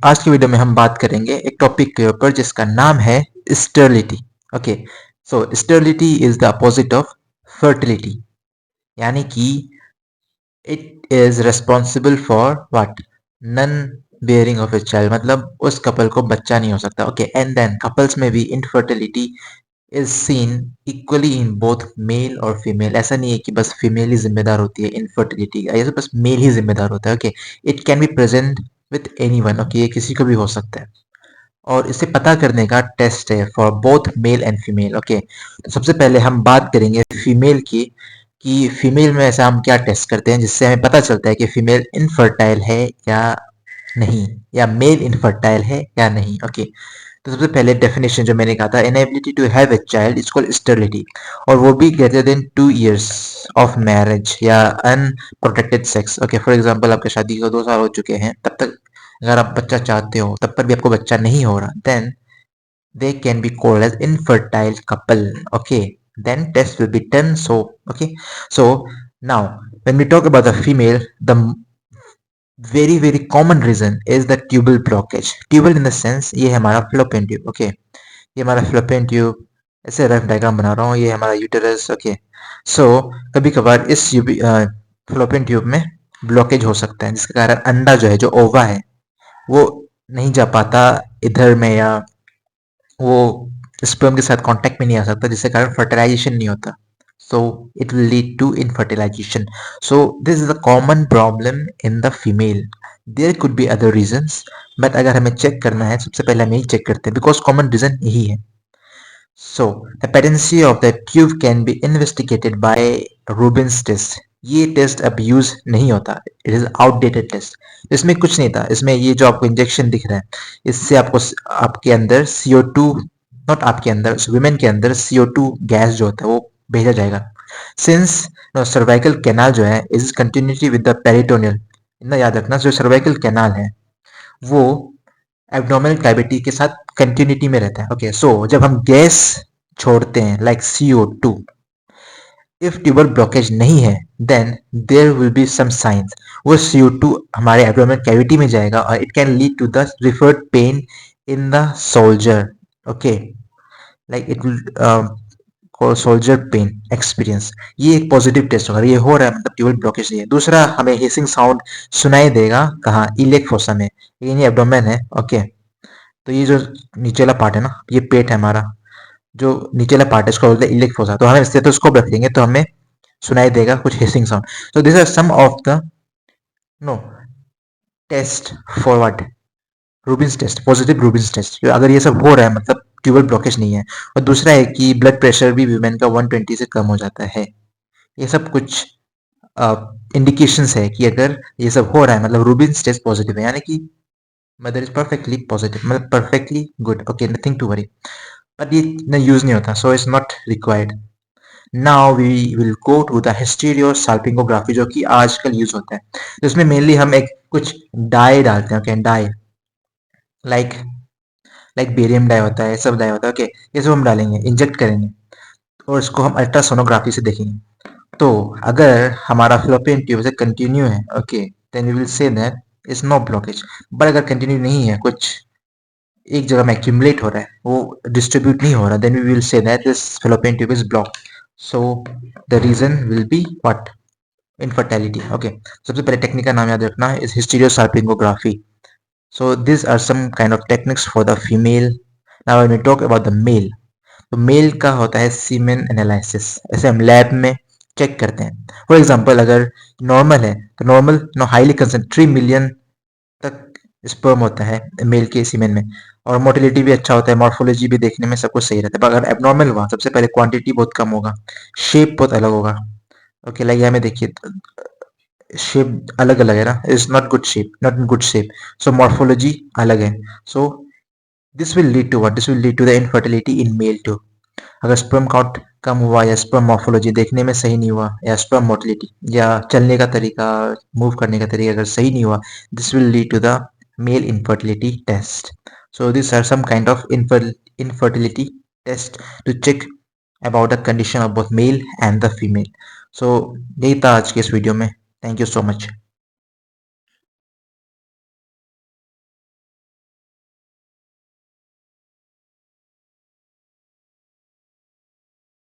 आज की वीडियो में हम बात करेंगे एक टॉपिक के ऊपर जिसका नाम है sterility. Okay, so sterility is the opposite of fertility, यानी कि it is responsible for what, non bearing of a child, मतलब उस कपल को बच्चा नहीं हो सकता। ओके, एंड देन कपल्स में भी infertility is seen equally in both male और फीमेल। ऐसा नहीं है कि बस फीमेल ही जिम्मेदार होती है इनफर्टिलिटी का, ऐसा बस मेल ही जिम्मेदार होता है। Okay, it can be present with anyone. Okay, ये किसी को भी हो सकता है और इसे पता करने का टेस्ट है for both male and female. Okay, तो सबसे पहले हम बात करेंगे फीमेल की कि फीमेल में ऐसा हम क्या टेस्ट करते हैं जिससे हमें पता चलता है कि फीमेल इनफर्टाइल है या नहीं, या मेल इनफर्टाइल है या नहीं। ओके, तो सबसे पहले डेफिनेशन जो मैंने कहा था, inability to have a child is called sterility, और वो भी greater than 2 years of marriage या unprotected sex. Okay, for example आपकी शादी को 2 साल हो चुके हैं, तब तक अगर आप बच्चा चाहते हो तब पर भी आपको बच्चा नहीं हो रहा, then they can be called as infertile couple. Okay, then test will be done. So okay, so now when we talk about the female, the very common reason is the tubal blockage. Tubal in the sense ये है हमारा fallopian tube. Okay, ये हमारा fallopian tube, ऐसे rough diagram बना रहा हूँ, ये हमारा यूटेरस। ओके, सो कभी कभार इस fallopian tube में ब्लॉकेज हो सकता है जिसके कारण अंडा जो है, जो ओवा है, वो नहीं जा पाता इधर में, या वो स्पर्म के साथ कांटेक्ट में नहीं आ सकता, जिसके कारण फर्टिलाइजेशन नहीं होता। So it will lead to infertilization. So this is the common problem in the female. There could be other reasons, but अगर हमें चेक करना है सबसे पहले हम यही चेक करते हैं बिकॉज कॉमन रीजन यही है। So the patency of the tube can be investigated by Rubin's test. ये टेस्ट अब यूज नहीं होता, इट इज आउटडेटेड टेस्ट। इसमें कुछ नहीं था, इसमें ये जो आपको इंजेक्शन दिख रहा है, इससे आपको आपके अंदर CO2, नॉट आपके अंदर, वुमेन के अंदर CO2 गैस जो होता है वो भेजा जाएगा। सिंस सर्वाइकल कैनाल जो है is continuity with the peritoneal, इतना याद रखना, जो सर्वाइकल कैनाल है वो एब्डोमिनल कैविटी के साथ कंटिन्यूटी में रहता है। ओके, सो जब हम गैस छोड़ते हैं like CO2, if tubal blockage नहीं है, then there will be some signs. वो CO2 हमारे एब्डोमिनल कैविटी में जाएगा और it can lead to the referred pain in the shoulder. Okay, like it will shoulder pain experience. ये एक positive test होगा, ये हो रहा है मतलब ट्यूबल ब्लॉकेज नहीं है। दूसरा, हमें हिसिंग साउंड सुनाई देगा, कहाँ, इलेक फोसा में, ये एब्डोमेन है। ओके, तो ये जो नीचेला पार्ट है ना, ये पेट है हमारा, जो नीचेला पार्ट है इसको बोलते हैं इलेक फोसा। तो हमें स्टेथोस्कोप रखेंगे तो हमें सुनाई देगा कुछ hissing sound. so these are some of the no test for what, Rubin's test, positive Rubin's test. अगर ये सब हो रहा है मतलब ट्यूबल ब्लॉकेज नहीं है। और दूसरा है कि ब्लड प्रेशर भी वीमेन का 120 से कम हो जाता है। ये सब कुछ इंडिकेशंस है कि अगर ये सब हो रहा है मतलब रूबिन्स टेस्ट पॉजिटिव है, यानी कि मदर इज परफेक्टली पॉजिटिव, मतलब perfectly good. Okay, nothing to worry, but ये इतना यूज नहीं होता, so it's not required. Now we will go to the hysterosalpingography, जो कि आजकल यूज होता है। तो इसमें मेनली हम एक कुछ डाई डालते हैं। Okay, dye like barium dye होता है, सब डाई होता है। ओके, ये सब हम डालेंगे, इंजेक्ट करेंगे और इसको हम अल्ट्रासोनोग्राफी से देखेंगे। तो अगर हमारा फ्लोपियन ट्यूब से कंटिन्यू है, okay, then we will say that is no blockage. But अगर कंटिन्यू नहीं है, कुछ एक जगह में एक्यूमुलेट हो रहा है, वो डिस्ट्रीब्यूट नहीं हो रहा, then we will say that this fallopian tube is blocked. So the reason will be what, infertility. Okay, सबसे पहले टेक्निक का नाम याद रखना है, is hysterosalpingography. So these are some kind of techniques for the female. Now when we talk about the male, तो mail का होता है सीमेन एनालिसिस। ऐसे हम लैब में चेक करते हैं। फॉर एग्जांपल अगर नॉर्मल है तो normal no highly consent 3 million तक स्पर्म होता है मेल के सीमेन में, और मोटिलिटी भी अच्छा होता है, मॉर्फोलॉजी भी देखने में सब कुछ सही रहता है। पर अगर एबनॉर्मल हुआ, सबसे पहले क्वांटिटी बहुत कम होगा, शेप बहुत अलग होगा। ओके, लाइक यहाँ में देखिए, शेप अलग अलग है ना, is not good shape, not in good shape, so morphology अलग है। So this will lead to what, this will lead to the infertility in male too. अगर स्पर्म काउंट कम हुआ, या स्पर्म मॉर्फोलॉजी देखने में सही नहीं हुआ, या स्पर्म मोटिलिटी या चलने का तरीका, मूव करने का तरीका अगर सही नहीं हुआ, this will lead to the male infertility test. So these are some kind of infertility test to check about the condition of both male and the female. So यही था आज के इस वीडियो में। Thank you so much.